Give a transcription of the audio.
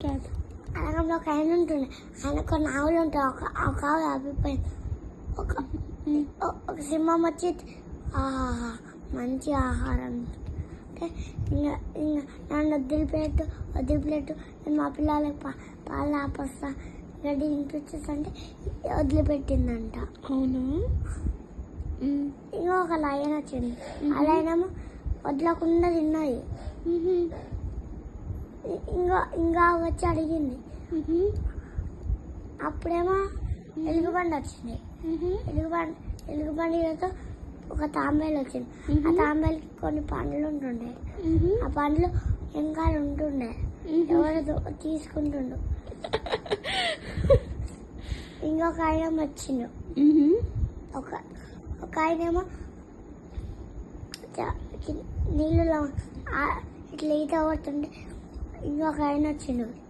అడగంలో ఒక ఆయన ఉంటుండే, ఆయన కొన్ని ఆవులు ఉంటాయి. ఒక ఆవు ఆగిపోయింది. ఒక సింహం వచ్చి ఆహా మంచి ఆహారం అంటే ఇంకా నన్ను వదిలిపెట్టు నేను మా పిల్లలకి పాలు ఆపొస్తా గడ్డి తినిపించేస్తా వదిలిపెట్టిందంట. అవును. ఇంకా ఒక లయన్ వచ్చింది. ఆ లయనేమో వదలకుండా తిన్నది. ఇంకా వచ్చి అడిగింది. అప్పుడేమో ఎలుగుబండి వచ్చింది. ఎలుగుబండితో ఒక తాంబేలు వచ్చింది. ఆ తాంబేలకి కొన్ని పండ్లు ఉంటుండే. ఆ పండ్లు ఇంకా ఉంటుండే. ఎవరు తీసుకుంటుండు. ఇంకొక ఆయన వచ్చిండు. ఒక ఆయనేమో నీళ్ళలో ఇట్లా ఈత కొడుతుండే. ఇంకొక ఆయన వచ్చిండు.